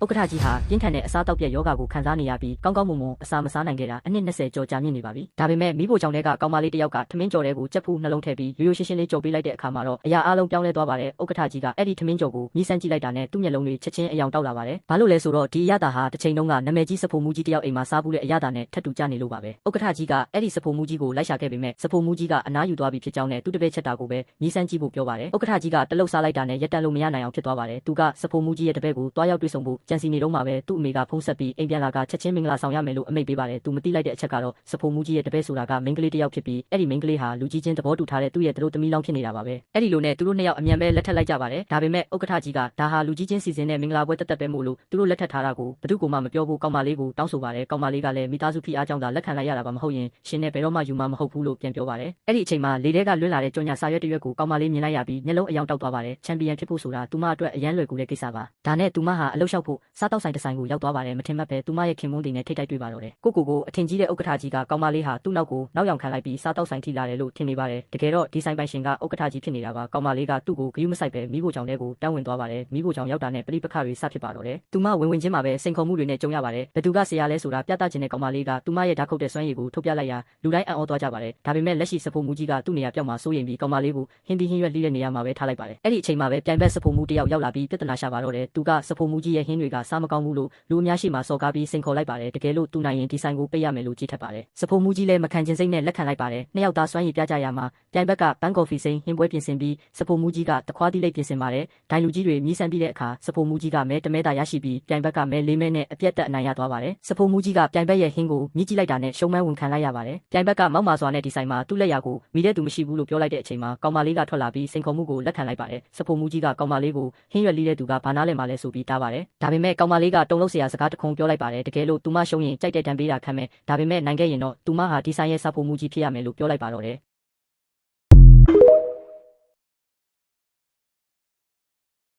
ဥက္ကဋ္ဌကြီးဟာပြင်းထန်တဲ့အစားတောက်ပြက်ယောဂါကိုခံစားနေရပြီးကောင်းကောင်းမွန်မွန်အစာမစားနိုင်ခဲ့တာအနှစ်20ကျော်ကြာမြင့်နေပါပြီ။ဒါပေမဲ့မိဖို့ကြောင့်လည်းကကောင်မလေးတစ်ယောက်ကထမင်းကြော်တဲ့ကိုကြက်ဖူးနှလုံးထည့်ပြီးရိုးရိုးရှင်းရှင်းလေးကြော်ပေးလိုက်တဲ့အခါမှာတော့အရာအလုံးပြောင်းလဲသွားပါတယ်။ဥက္ကဋ္ဌကြီးကအဲ့ဒီထမင်းကြော်ကိုမြည်ဆန်းကြည့်လိုက်တာနဲ့သူ့မျက်လုံးတွေချက်ချင်းအယောင်တောက်လာပါတယ်။ဘာလို့လဲဆိုတော့ဒီအရသာဟာတစ်ချိန်လုံးကနာမည်ကြီးစဖိုမှုကြီးတစ်ယောက်အိမ်မှာစားဘူးတဲ့အရသာနဲ့ထပ်တူကြနေလို့ပါပဲ။ဥက္ကဋ္ဌကြီးကအဲ့ဒီစဖိုမှုကြီးကိုလိုက်ရှာခဲ့ပေမဲ့စဖိုမှုကြီးကအနားယူသွားပြီဖြစ်ကြောင်းနဲ့သူ့တပည့်ချက်တာကိုပဲမြည်ဆန်းကြည့်ဖို့ပြောပါတယ်။ဥက္ကဋ္ဌကြီးကတလုတ်စားလိုက်တာနဲ့ရက်တန်လို့မရနိုင်အောင်ဖြစ်သွားပါတယ်။သူကစဖိုမှုကြီးရဲ့တပည့်ကိုတွားရောက်တွေ့ဆုံဖို့ကြံစီနေတော့မှပဲသူ့အမေကဖုန်းဆက်ပြီးအိမ်ပြန်လာကချက်ချင်းမင်္ဂလာဆောင်ရမယ်လို့အမိန့်ပေးပါတယ်။သူမသိလိုက်တဲ့အချက်ကတော့စဖိုမှုကြီးရဲ့တပည့်ဆိုတာကမိန်းကလေးတစ်ယောက်ဖြစ်ပြီးအဲ့ဒီမိန်းကလေးဟာလူကြီးချင်းသဘောတူထားတဲ့သူ့ရဲ့တို့သမီးလောင်းဖြစ်နေတာပါပဲ။အဲ့ဒီလိုနဲ့သူတို့နှစ်ယောက်အမြန်ပဲလက်ထပ်လိုက်ကြပါတယ်။ဒါပေမဲ့ဥက္ကဋ္ဌကြီးကဒါဟာလူကြီးချင်းစီစဉ်တဲ့မင်္ဂလာပွဲတက်တက်ပဲမို့လို့သူတို့လက်ထပ်ထားတာကိုဘယ်သူမှမပြောဘူးကောင်မလေးကိုတောင်းဆိုပါတယ်။ကောင်မလေးကလည်းမိသားစုဖိအားကြောင့်သာလက်ခံလိုက်ရတာပါမဟုတ်ရင်ရှင်နဲ့ဘယ်တော့မှယူမှာမဟုတ်ဘူးလို့ပြန်ပြောပါတယ်။အဲ့ဒီအချိန်မှာလေထဲကလွင့်လာတဲ့ကြောင်ညာစာရွက်တစ်ရွက်ကိုကောင်မလေးမြင်လိုက်ရပြီးမျက်လုံးအယောင်တောက်သွားပါတယ်။ချန်ပီယံဖြစ်ဖို့ဆိုတာသူမအတွက်အရန်လွယ်ကူတဲ့ကိစ္စပါ။ဒါနဲ့သူမဟာအလုပ်လျှောက်ဖို့စားတောက်ဆိုင်တစ်ဆိုင်ကိုရောက်သွားပါတယ်မထင်မှတ်ပဲသူမရဲ့ခင်မွန်းတင်နဲ့ထိတ်တိုက်တွေ့ပါတော့တယ်။ကိုအထင်ကြီးတဲ့ဥက္ကဋ္ဌကြီးကကောင်မလေးဟာသူ့နောက်ကိုနောက်ယောင်ခံလိုက်ပြီးစားတောက်ဆိုင်ထိလာတယ်လို့ထင်နေပါတယ်။တကယ်တော့ဒီဆိုင်ပိုင်ရှင်ကဥက္ကဋ္ဌကြီးဖြစ်နေတာပါ။ကောင်မလေးကသူ့ကိုဂရုမစိုက်ပဲမိဖို့ကြောင့်တဲ့ကိုတန်းဝင်သွားပါတယ်။မိဖို့ကြောင့်ရောက်တာနဲ့ပရိပခတွေစဖြစ်ပါတော့တယ်။သူမဝင်ချင်းမှာပဲစိန်ခေါ်မှုတွေနဲ့ကြုံရပါတယ်။ဘသူကဆရာလဲဆိုတာပြသခြင်းတဲ့ကောင်မလေးကသူမရဲ့ဓာတ်ခုတ်တဲ့စွမ်းရည်ကိုထုတ်ပြလိုက်ရာလူတိုင်းအံ့ဩသွားကြပါတယ်။ဒါပေမဲ့လက်ရှိစဖိုမှုကြီးကသူ့နေရာပြောင်းမှာစိုးရိမ်ပြီးကောင်မလေးကိုဟင်းသီးဟင်းရွက်လှီးတဲ့နေရာမှာပဲထားလိုက်ပါတယ်။အဲ့ဒီအချိန်မှာပဲပြိုင်ဘက်စဖိုမှုတစ်ယောက်ရောက်လာပြီးပြဿနာရှာပါတော့တယ်။သူကစဖိုမှုကြီးရဲ့ဟင်းတွေကစားမကောင်းဘူးလို့လူအများရှိမှစော်ကားပြီးစိန်ခေါ်လိုက်ပါတယ်။တကယ်လို့သူနိုင်ရင်ဒီဆိုင်ကိုပိတ်ရမယ်လို့ကြေးထက်ပါတယ်။စဖိုမှုကြီးလည်းမခံချင်စိတ်နဲ့လက်ခံလိုက်ပါတယ်။နှစ်ယောက်သားစွမ်းရည်ပြကြရမှာပြိုင်ဘက်ကဘန်ကော်ဖီစိန်ဟင်းပွဲပြင်ဆင်ပြီးစဖိုမှုကြီးကတခွားသီးလိပ်ပြင်ဆင်ပါတယ်။ဒိုင်လူကြီးတွေမြည်ဆန်းပြီးတဲ့အခါစဖိုမှုကြီးကမဲတမဲတာရရှိပြီးပြိုင်ဘက်ကမဲလေးမဲနဲ့အပြတ်တက်အနိုင်ရသွားပါတယ်။စဖိုမှုကြီးကပြိုင်ဘက်ရဲ့ဟင်းကိုမြည်ကြည့်လိုက်တာနဲ့ရှုံးမန်းဝင်ခံလိုက်ရပါတယ်။ပြိုင်ဘက်ကမောက်မာစွာနဲ့ဒီဆိုင်မှာသူ့လက်ရာကိုမိတဲ့သူမရှိဘူးလို့ပြောလိုက်တဲ့အချိန်မှာကောင်မလေးကထွက်လာပြီးစိန်ခေါ်မှုကိုလက်ခံလိုက်ပါတယ်။စဖိုမှုကြီးကကောင်မလေးကိုဟင်းရွက်လီးတဲ့သူကဘာနာလဲမှလဲဆိုပြီးတားပါတယ်။ဒါပေမဲ့ကောင်မလေးကတုံလုံးเสียစကားတခုံပြောလိုက်ပါတယ်။တကယ်လို့သူမရှုံးရင်ကြိုက်တဲ့တံပေးတာခံမယ်။ဒါပေမဲ့နိုင်ခဲ့ရင်တော့သူမဟာဒီဆိုင်ရဲ့စဖိုမှုကြီးဖြစ်ရမယ်လို့ပြောလိုက်ပါတော့တယ်။